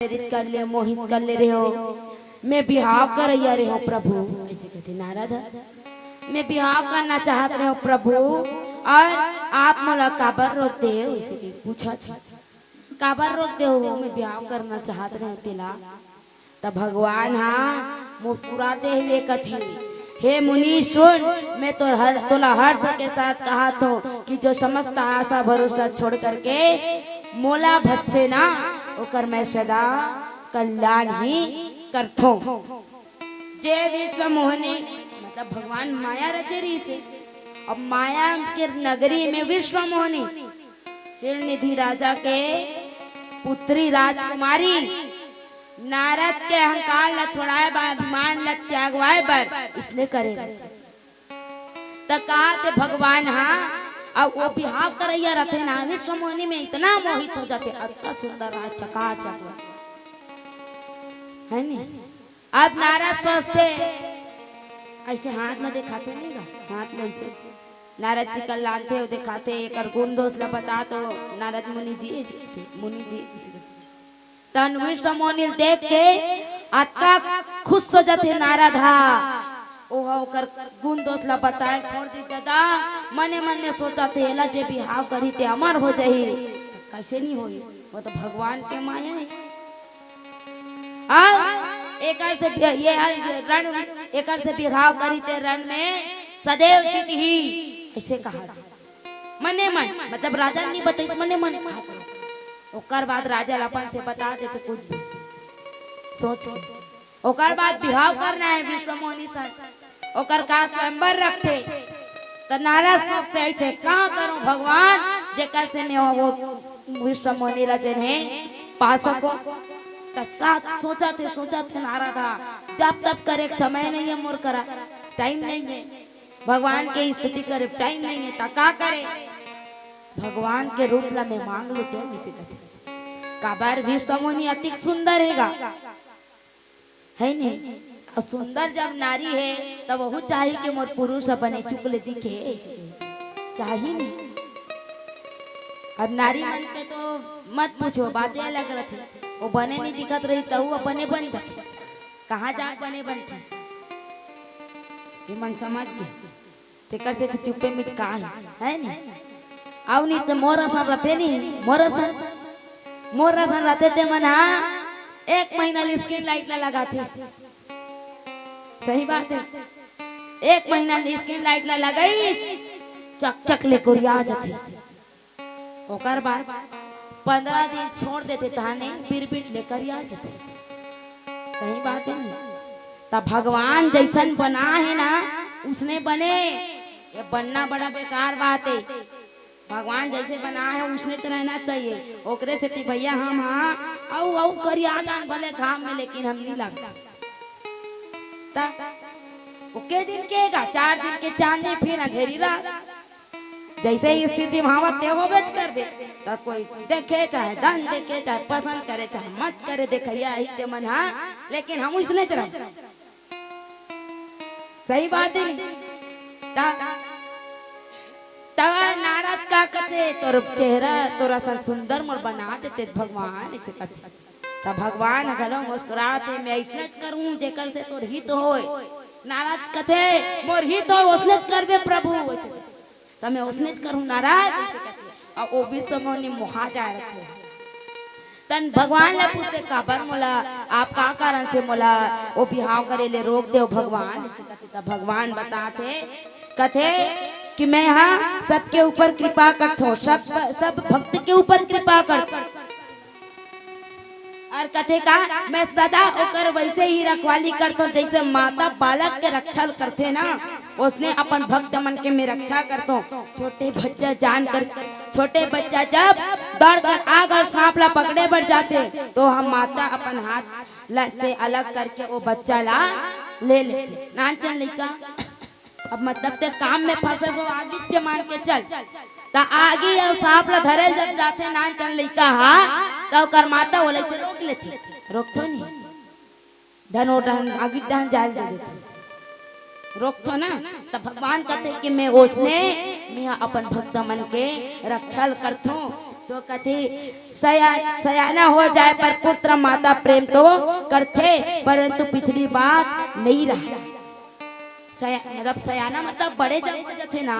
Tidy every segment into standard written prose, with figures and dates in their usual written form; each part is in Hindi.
प्रेरित कर ले, मोहित कर ले रहे हो। मैं बिहाव कर रहे हो प्रभु, ऐसे कहते नारद। मैं बिहाव करना चाहते रहे हो प्रभु, और आप मोला काबर रोकते हो? ऐसे पूछा था, काबर रोकते हो? मैं बिहाव करना चाहते रहे हो तेला। तब भगवान हाँ मुस्कुराते हुए कथे, हे मुनि सुन, मैं तो तोला हर्ष के साथ कहा तो कि जो समस्त आशा भरोसा छोड़ करके मोला भसते ना, ओकर मैं सदा कल्याण ही करथो। जय विश्व मोहनी, मतलब भगवान माया रचेरी से। अब माया के नगरी में विश्व मोहनी शिवनिधि राजा के पुत्री राजकुमारी नारद के अहंकार ला छोड़ाए बार, अभिमान ला त्यागवाए बार इसने करे। तो कहा कि भगवान हाँ अब वो बिहाव करैया रहते ना, विश्व मोहनी में इतना मोहित हो जाते, अतना सुंदर है, चकाचक है नहीं। अब नारद सोचते ऐसे हाथ में दिखाते नहीं गा, हाथ में ऐसे नारद जी कल लाते हो दिखाते, एक गुण दोष ला बता तो नारद मुनि जी ऐसे मुनि जी तन विश्व मोहनी देख के अतका खुश हो जाते नारद। ओह कर गुण दोष ला बताए छोड़ दी दादा, मने मन में सोचा थे एला जे बिहाव करी ते अमर हो जाही, कैसे नहीं होई, वो तो भगवान के माया है। एक से ये रण एक से बिहाव करी ते रण में सदैव चित ही, ऐसे कहा मने मन, मतलब राजा नहीं बताई मने मन। ओकर बाद राजा अपन से बता देते कुछ भी सोच के, ओकर बाद बिहाव करना है विश्व मोहनी सर, ओकर का स्वयंवर रखते। तो नारद सोचते ऐसे कहाँ करूं भगवान जेकर से मैं वो विश्व मोहनी रचन है पा सको। सोचा थे नारद था जब तब करे समय नहीं है, मोर करा टाइम नहीं है, भगवान के स्तुति करे टाइम नहीं है, तो का करे भगवान के रूप ला मैं मांग लेते हैं इसी कहते काबर विश्व मोहनी अति सुंदर है नहीं। और सुंदर जब नारी है तब वो चाहिए कि मोर पुरुष बने चुकले दिखे, चाहिए नहीं। अब नारी मन के तो मत पूछो, बातें अलग रहती, वो बने नहीं दिखत रही तो वो अपने बन जाते, कहाँ जा बने बनते ये मन समझ गए, तेकर से तो चुप्पे मिट का है नहीं। अब नहीं तो मोर असन रहते नहीं, मोर असन रहते थे मन। हाँ एक महीना स्क्रीन लाइट ला लगाते, सही बात है, एक महीना स्क्रीन लाइट ला लगाई चक चक ले कुरिया जाती, ओकर बाद 15 दिन छोड़ देते थाने फिर बीट लेकर आ जाते, सही बात है। तब भगवान जैसन बना है ना उसने बने, ये बनना बड़ा बेकार बात है। भगवान जैसे बना है उसने तो रहना चाहिए, ओकरे से भैया हम हाँ औ करिया जान भले घाम में, लेकिन हम नहीं लगता के दिन केगा 4 दिन के चांदनी फिर अंधेरी रात, जैसे ही स्थिति भावत हो बेच कर दे, तब कोई देखे चाहे धन देखे चाहे पसंद करे चाहे मत करे, देखिया ही ते मन हाँ, लेकिन हम इसने चला, सही बात है। तब नारद का कहते तोर चेहरा तोरा सन सुंदर मोर बना देते भगवान, ऐसे कहते। तब भगवान गलो मुस्कुराते, मैं ऐसने करूं जेकर से तोर हित होए। नारद कहते मोर हित हो उसने करबे प्रभु, ऐसे तब मैं उसने करूं नारद, ऐसे कहते। और वो विश्व मोहनी मोहा जाए रखे, तन भगवान ले पूछते काबर मोला आप का कारण से मोला वो बिहाव करे ले रोक दे भगवान, ऐसे कहते। तब भगवान बताते कहते कि मैं हाँ सबके ऊपर कृपा करता हूँ, सब भक्त के ऊपर कृपा करता, और कथे का मैं सदा होकर वैसे ही रखवाली करता हूँ जैसे माता बालक के रक्षा करते ना, उसने अपन भक्त मन के मैं रक्षा करता हूँ। छोटे बच्चा जान कर, छोटे बच्चा जब दौड़ कर आग और सांप ला पकड़े बढ़ जाते तो हम माता अपन हाथ से अलग करके वो बच्चा ला ले लेते। नानचन लइका अब मतलब ते काम में फंसे तो आगे से मान के चल, ता आगे और सांप ला धरे जब जाते नानचन लइका हाँ तो कर माता बोले से रोक लेती, रोक तो नहीं धन उठन आगे धन जाल दे देते, रोक तो ना। तब भगवान कहते कि मैं उसने मैं अपन भक्त मन के रक्षल करता हूँ, तो कथे सयाना हो जाए पर पुत्र माता प्रेम तो करते, परंतु पिछली बात नहीं रहा। मतलब सयाना मतलब बड़े जब हो जाते ना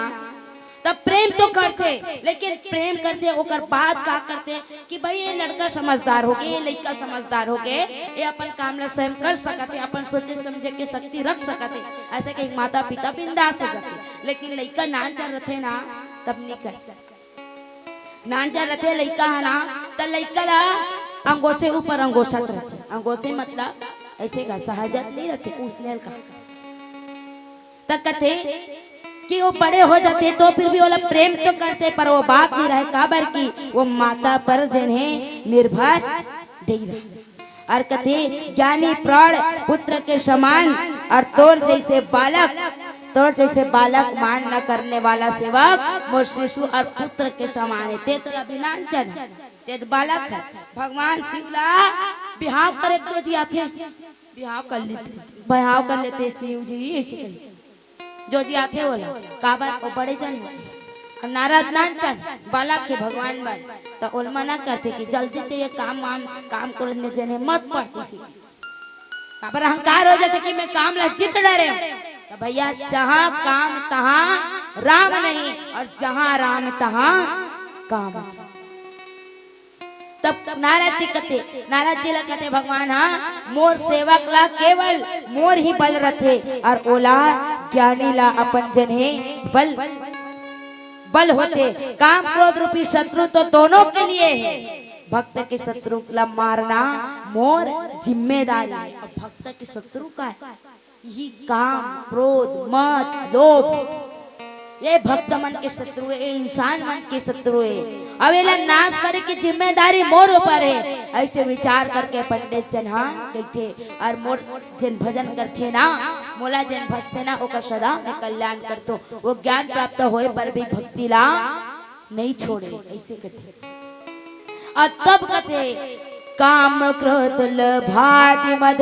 तब प्रेम तो करते, लेकिन प्रेम करते ओकर बाद का करते कि भाई ये लड़का समझदार हो गए, ये लड़का समझदार हो गए, ये अपन काम ला स्वयं कर सकते, अपन सोचे समझे के शक्ति रख सकते, ऐसे कहीं माता पिता बिंदास हो जाते। लेकिन लड़का नान चल रहे ना तब नहीं करते, नान चल रहे लड़का है ना तो लड़का ला अंगोसे ऊपर अंगोसत रहते, अंगोसे मतलब ऐसे का सहजत नहीं रहते उसने का तक कथे कि वो बड़े हो जाते तो फिर भी वो लोग प्रेम तो करते, पर वो बात नहीं रहे काबर की वो माता पर जिन्हें निर्भर नहीं रहे। और कथे ज्ञानी प्राण पुत्र के समान, और तोर जैसे बालक मान न करने वाला सेवक मोर शिशु और पुत्र के समान है। ते तो अभिनांचन ते बालक है, भगवान शिवला बिहाव करे तो जी आते बिहाव कर लेते शिव जी ऐसे जो जी आते बोला काबर वो बड़े जन और नारद नानचन बालक के भगवान बन तो उल मना करते कि जल्दी से ये काम करने जने मत पड़ती सी काबर अहंकार हो जाते कि मैं काम ला जित डरे तो भैया जहाँ काम तहाँ राम नहीं, और जहाँ राम तहाँ काम। तब नारद जी कहते भगवान हाँ मोर सेवक ला केवल मोर ही बल रथे, और ओला ज्ञानी ला अपन जने बल होते। काम क्रोध रूपी शत्रु तो दोनों के लिए है, भक्त के शत्रु ला मारना मोर जिम्मेदारी है। और भक्त के शत्रु का है यही काम क्रोध मत लोभ, ये भक्त मन के शत्रु है, ये इंसान मन के शत्रु है। अब ये नाश करे की जिम्मेदारी मोर ऊपर है, ऐसे विचार करके पंडित जन हाँ कहते और मोर जन भजन करते ना मोला जन भजते ना ओकर सदा में कल्याण करतो। वो ज्ञान प्राप्त होए पर भी भक्ति ला नहीं छोड़े ऐसे कहते। और तब कहते काम क्रोध लोभादि मद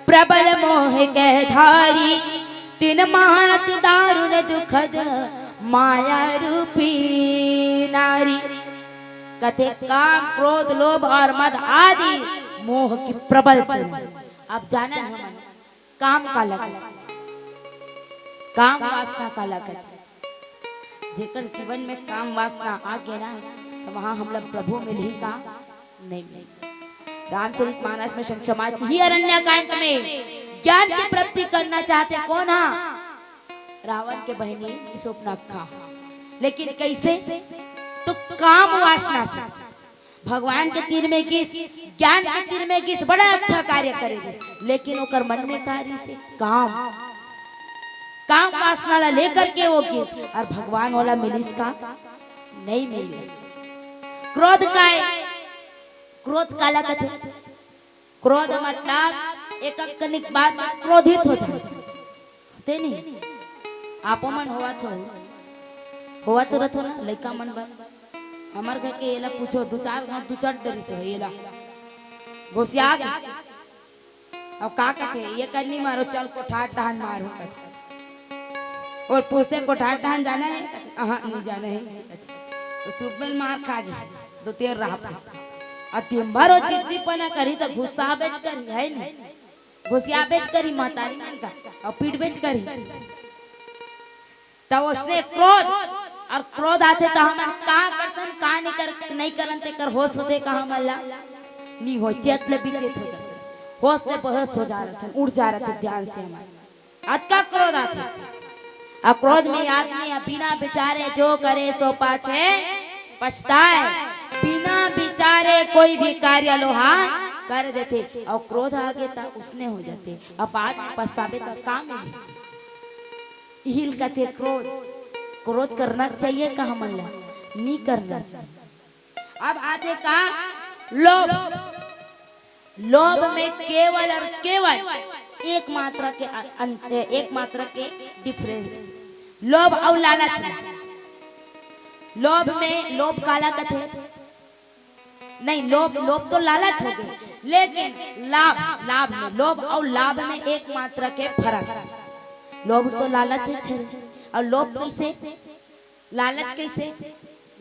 प्रबल मोह के धारी, तीन महात दारुण दुखद माया रूपी नारी। कथे काम क्रोध लोभ और मद आदि मोह की प्रबल से। अब जाना है काम का लगन, काम वासना का लगन, जेकर जीवन में काम वासना आ गया ना तो वहां हम लोग प्रभु मिले का नहीं मिले। रामचरित मानस में समाज ही अरण्यकांड में ज्ञान की प्राप्ति करना चाहते कौन? रावण के बहनी शूर्पणखा। लेकिन कैसे? तो काम वासना से भगवान के तीर में किस ज्ञान के तीर में किस बड़ा अच्छा कार्य करेगी, लेकिन ओकर मन में कार्य से काम वासना ला लेकर के वो किस और भगवान वाला मिलिस का नहीं मिलिस। क्रोध का है, क्रोध काला कथे क्रोध मतलब एक कनिक बात क्रोधित हो जाते नहीं। आपो मन हुआ तो रथो ना लड़का मन बन हमार घर के एला पूछो दो चार डरी से एला घोसिया अब का कथे ये करनी मारो चल कोठार टहन मारो और पूछते कोठार टहन जाना है? हाँ नहीं जाना है। तो सुबह मार खा गई दो तीन रहा अतिम्बर जिद्दी पना करी तो गुस्सा बेच करी है नहीं, घुसिया बेच करी महतारी मन का और पीठ बेच करी तो उसने क्रोध और क्रोध आते तो हम का करतन का नहीं करन ते कर होश होते का हम अल्लाह नहीं हो चेत ले बिचेत हो जाते होश से बहस हो जा रहे थे उड़ जा रहे थे ध्यान से हमारे आज का क्रोध आते और क्रोध में आदमी बिना विचारे जो करे सो पाछे पछताए, बिना विचारे कोई भी कार्य लोहा कर देते और क्रोध आगे तक उसने हो जाते। अब बाद पछतावे का काम है हिल कहते क्रोध करना चाहिए का हमला नहीं करना चाहिए। अब आगे का लोभ में केवल और केवल एक मात्रा के डिफरेंस लोभ और लालच। लोभ में लोभ काला कथे नहीं, लोभ तो लालच हो गए, लेकिन लाभ में लोभ और लाभ में एक मात्रा के फर्क। लोभ तो लालच है और लोभ कैसे लालच कैसे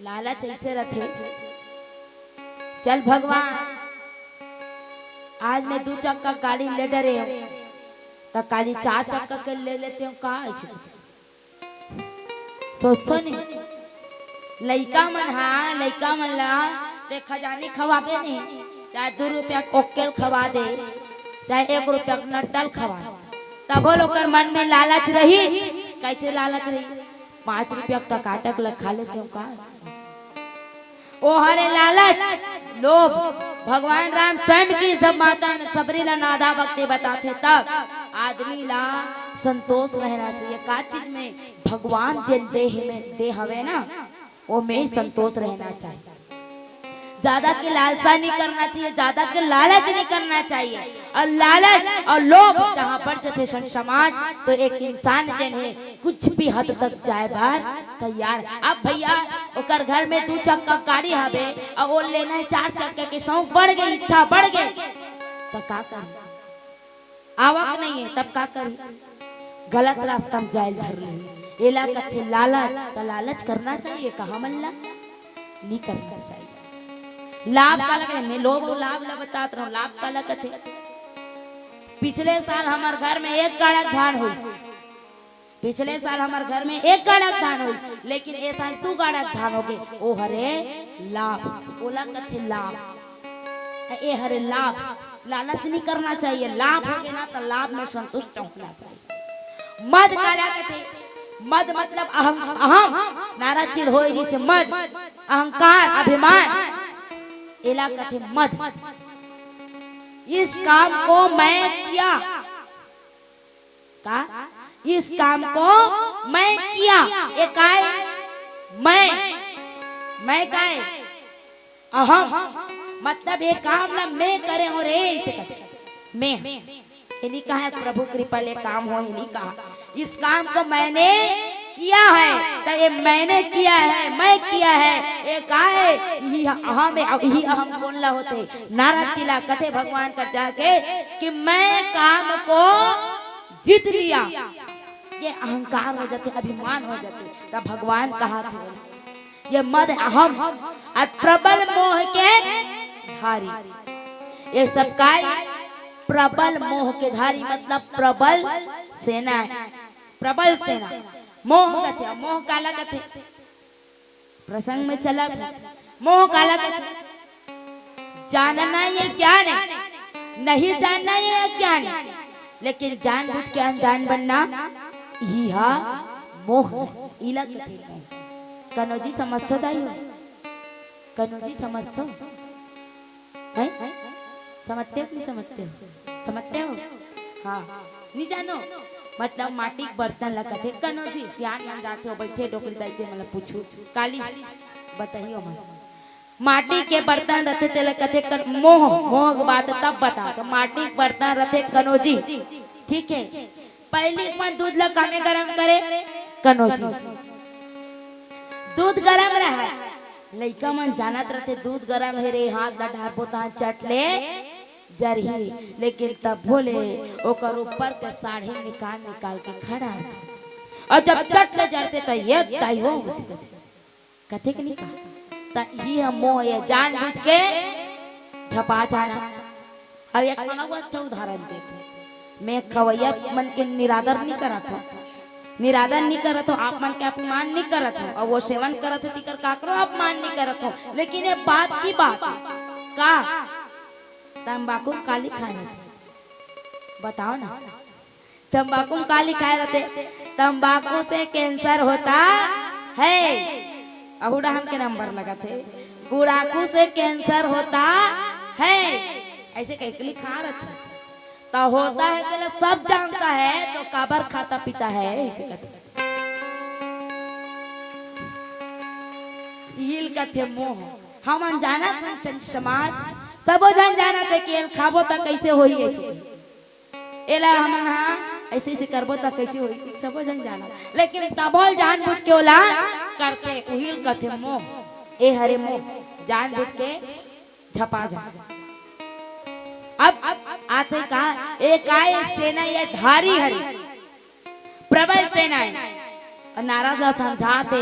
लालच ऐसे रथे चल भगवान आज मैं 2 चक्का गाड़ी ले डरे हो तो काली 4 चक्का के ले लेते हो का सोचतो नहीं लइका मन हाँ लइका मन ला ते खजानी खवाबे नहीं चाहे 2 रुपया कोकेल खवा दे चाहे 1 रुपया नट्टल खवा तब लोग मन में लालच रही कैसे लालच रही 5 रुपया टकाटक ला खा लेते हो का ओ हरे लालच लोभ भगवान राम स्वयं की जब माता सबरी ला नादा भक्ति बताते तब आदमी ला संतोष रहना चाहिए का चीज में भगवान जिन देह में दे हवे ना वो में संतोष रहना चाहिए ज्यादा की लालसा नहीं करना चाहिए ज्यादा के लालच नहीं करना चाहिए और लालच और लोभ जहाँ बढ़ जाते समाज तो एक इंसान जिन्हें कुछ भी हद तक जाए बार तैयार अब भैया ओकर घर में 2 चक्का गाड़ी हवे और वो लेना है 4 चक्के के शौक बढ़ गई इच्छा बढ़ गई तो का करी आवक नहीं है तब का करी गलत रास्ता में जाए धर ले एला कथे लालच तो लालच करना चाहिए कहा मल्ला नहीं करना चाहिए लाभ का लगे मैं लोग लाभ ला बताता रहा लाभ का लगते पिछले साल हमारे घर में 1 गाड़क धान हुई पिछले साल हमारे घर में 1 गाड़क धान हुई लेकिन ये साल 2 गाड़क धान हो गए ओ हरे लाभ ओला कथे लाभ ए हरे लाभ लालच नहीं करना चाहिए लाभ हो गया ना तो लाभ में संतुष्ट होना चाहिए मद का कथे मद मतलब अहम नाराज चिर हो जिसे मद अहंकार अभिमान एला कथे मद इस काम को मैं किया का इस काम को मैं किया एकाए मैं काय अहम मतलब ये काम ना मैं करे हो रे इसे कथे मैं इन्हीं कहा प्रभु कृपा ले काम हो इन्हीं कहा इस काम को मैंने किया है तो ये मैंने किया है मैं किया है एक आए ही अहम बोलना होते नारद चिला कथे भगवान कर जाके कि मैं काम को जीत लिया ये अहंकार हो जाते अभिमान हो जाते तब भगवान कहा थे ये मद अहम और प्रबल मोह के धारी ये सब का प्रबल मोह के धारी मतलब प्रबल सेना है प्रबल सेना मोह कथे मोह काला कथे प्रसंग में चला था मोह काला कथे जानना ये ज्ञान है नहीं जानना ये ज्ञान है लेकिन जानबूझ के अनजान बनना यह मोह इला कथे कनोजी समझतो दाई कनोजी समझतो है समझते हो नहीं समझते हो हाँ नहीं जानो मतलब माटी के बर्तन ला कथे कनोजी सियान मन जाते हो बैठे डोकरी दाइते मतलब पूछू काली बताइयो मन माटी के बर्तन रथे तेला कथे कर मोह मोह की बात तब बता तो माटी के बर्तन रथे कनोजी ठीक है पहली मन दूध ला कामे गरम करे कनोजी दूध गरम रहा लइका मन जानत रहते दूध गरम है रे हाथ ला ढारबो ता चट ले जरही लेकिन तब बोले ओकर ऊपर के साड़ी निकाल के खड़ा और जब चट ले जरते तो ये ताइयो कथे के नहीं कहा तो ये मोह ये जानबूझ के झपा जाना अब एक मनों अच्छा उदाहरण देते मैं खवैया मन के निरादर नहीं करा था निरादर नहीं करत हो आप मन के अपमान नहीं करत हो और वो सेवन करत है तिकर काकरो अपमान नहीं करत हो लेकिन ये बात की बात का तंबाकू काली खाए रहते बताओ ना तंबाकू काली खाए रहते तंबाकू से कैंसर होता है अहुड़ा हम के नंबर लगा थे गुड़ाकू से कैंसर होता है ऐसे कैकली खा रहे तो होता है कि सब जानता है तो काबर खाता पीता है ऐसे कहते इल कथे मोह हम अनजाना समाज सबो जन जाना थे कि खाबो त कैसे होई ऐसे एला हमन हां ऐसे ऐसे करबो त कैसे होई सबो जन जाना लेकिन तबोल जानबूझ के ओला करते उहिल कथे मोह ए हरे मोह जानबूझ के झपा जा अब आते कहा एक आए सेना ये धारी हरी प्रबल सेना है नारद समझाते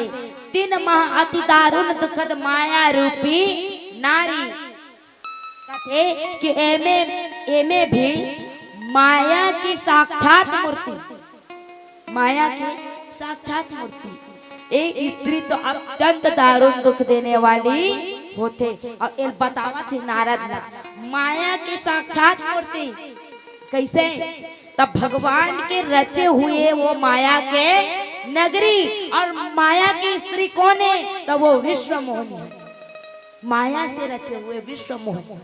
3 माह अति दारुण दुखद माया रूपी नारी कथे कि एमे भी माया की साक्षात मूर्ति, माया की साक्षात मूर्ति। एक स्त्री तो अत्यंत दारुण दुख देने वाली होते और एक बतावा थे नारद ने माया की साक्षात मूर्ति कैसे। तब भगवान के रचे हुए वो माया के नगरी और माया की स्त्री कौन है? तो वो विश्व मोहिनी है, माया से रचे हुए विश्व मोहिनी।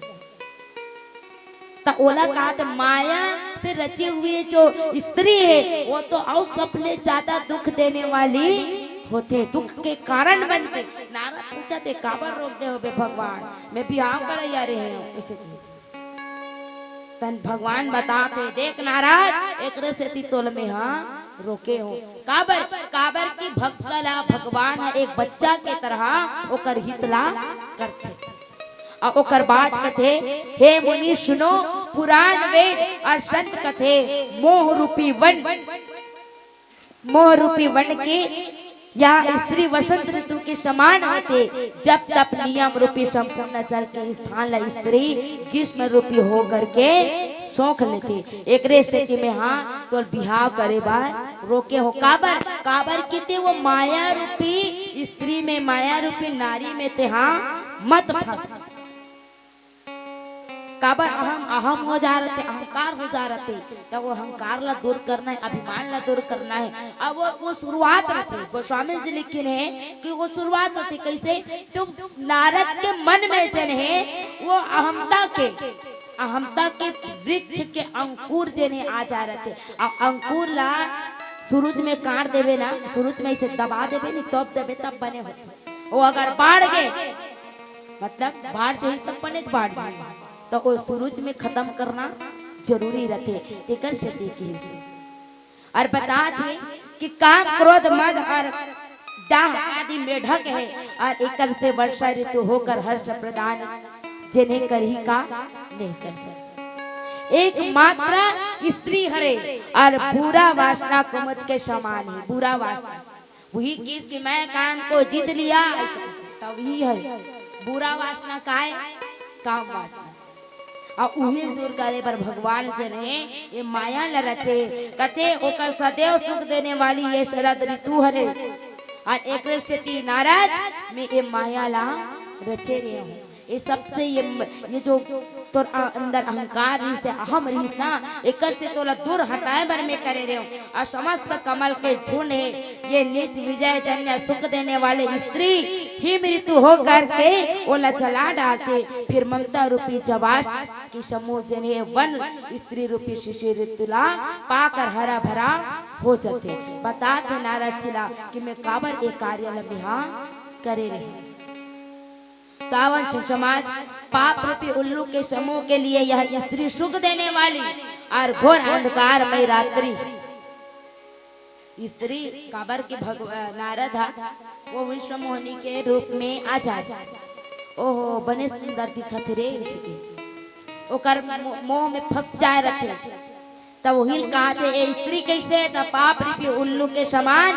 तो ओला कहा तो माया से रचे हुए जो स्त्री है वो तो और सबसे ज्यादा दुख देने वाली होते, दुख के कारण बनते। नारद पूछा थे काबर रोक दे हो बे भगवान, मैं बिहाव कर रहे हैं उसे। तन भगवान बताते देख नारद एक से तोल में हाँ रोके हो काबर, काबर की भक्तला भगवान है एक बच्चा के तरह ओकर हितला करते। और ओकर बात कथे हे मुनि सुनो पुराण वेद और संत कथे मोह रूपी वन, मोह रूपी वन के या स्त्री वसंत ऋतु के समान होते। जब तब नियम रूपी संपूर्ण जल के स्थान ला स्त्री ग्रीष्म रूपी हो करके सोख लेते। एक रेसे में हाँ तो बिहाव करे बार रोके हो काबर, काबर की वो माया रूपी स्त्री में माया रूपी नारी में ते हाँ मत फंस। काबर अहम अहम हो जा रहे थे, अहंकार हो जा रहे थे। तो वो अहंकार ला दूर करना है, अभिमान ला दूर करना है। अब वो शुरुआत रहती गोस्वामी जी लिखे हैं कि वो शुरुआत रहती कैसे। तो नारद के मन में जन है वो अहमता के वृक्ष के अंकुर जने आ जा रहे थे। अब अंकुर ला सूरज में काट देवे ना, सूरज में इसे दबा देवे नहीं तब देवे तब बने होते। वो अगर बाढ़ गए मतलब बाढ़ जाए तब बने बाढ़ गए तो वो सूरज में खत्म करना जरूरी रखे। तेकर से और बता थे कि काम क्रोध मद और दाह आदि मेढक है और एकर से वर्षा ऋतु होकर हर्ष प्रदान जिन्हें करही का नहीं कर सकते। एक मात्र स्त्री हरे और बुरा वासना कुमुद के समान है। बुरा वासना वही किस की मैं काम को जीत लिया तभी है। बुरा वासना का है काम वासना और उन्हें दूर करे पर भगवान से ने ये माया न रचे कथे ओकर सदैव सुख देने वाली ये शरद ऋतु हरे और एक स्थिति नारद में ये माया ला रचे रहे हूँ। ये सबसे ये जो तो अंदर अहंकार रीस है अहम रीस ना एक से तोला दूर हटाए बर में करे रहे हूँ। और समस्त कमल के झुंड है ये नीच विजय जन्य सुख देने वाले स्त्री ही मृत्यु हो करके ओला जला डालते। फिर ममता रूपी जवास की समूह जने वन स्त्री रूपी शिशिर ऋतुला पाकर हरा भरा हो जाते। बताते नारद चिला कि मैं काबर एक कार्य लबिहा करे रहे। तावन समाज पाप रूपी उल्लू के समूह के लिए यह स्त्री सुख देने वाली और घोर अंधकार में रात्रि स्त्री काबर के नारद वो विश्व मोहिनी के रूप में आ जाए। ओहो बने सुंदर दिखत रे ओकर मोह में फंस जाए रखे। तब वही कहा थे स्त्री कैसे तब पाप रूपी उल्लू के समान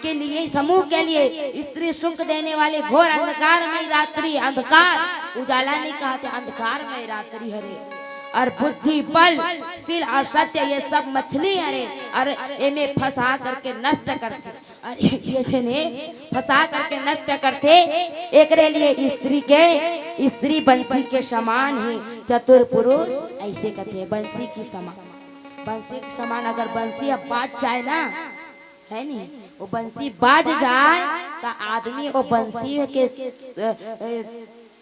के लिए समूह के लिए स्त्री सुख देने वाले घोर अंधकार में रात्रि अंधकार उजाला नहीं कहा थे अंधकार में रात्रि हरे और बुद्धि बल शील और सत्य ये सब मछली हरे और इन्हें फंसा करके नष्ट करते। और ये जने फंसा करके नष्ट करते। एक लिए स्त्री बंसी के समान है चतुर पुरुष ऐसे कहते बंसी की समान। बंसी के समान अगर बंसी अब बाज जाए ना है नहीं वो बंसी बाज जाए तो आदमी वो बंसी के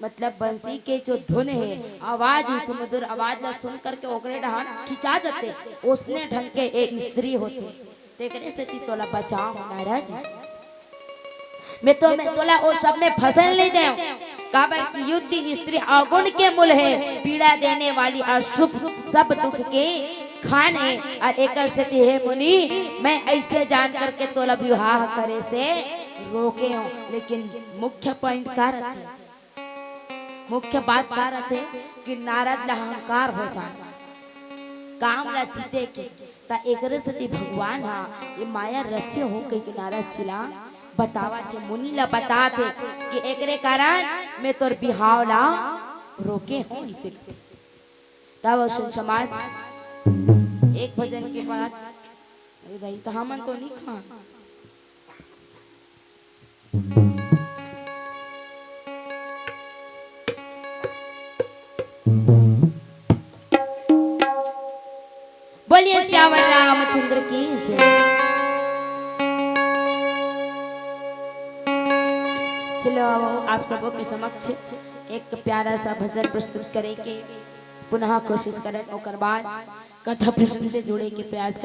मतलब बंसी के जो धुन है आवाज सुमधुर आवाज ला सुन करके ओकरे डहान खिंचा जाते। उसने ढंग के एक स्त्री होते देखने से तोला बचाओ नारद मैं तोला वो सब में फसल नहीं दे। काबर की युद्ध स्त्री अवगुण के मूल है पीड़ा देने वाली और शुभ सब दुख के खाने और एक है मुनि मैं ऐसे जान करके तोला विवाह करे से रोके हूँ। लेकिन मुख्य पॉइंट का रहते मुख्य बात का रहते कि नारद ला अहंकार हो जा काम ला जीते के ता एकरे से भगवान हा ये माया रचे हो कई के नारद चिला बतावा थे मुनि ला बताते कि एकरे कारण मैं तोर बिहाव ला रोके हो इसे तब समाज एक भजन के बाद अरे दाई तो हमन तो नहीं खा बोलिए श्याम रामचंद्र की जय। चलो आप सबों के समक्ष एक प्यारा सा भजन प्रस्तुत करेंगे पुनः कोशिश करें और बाद कथा प्रश्न से जुड़े के प्रयास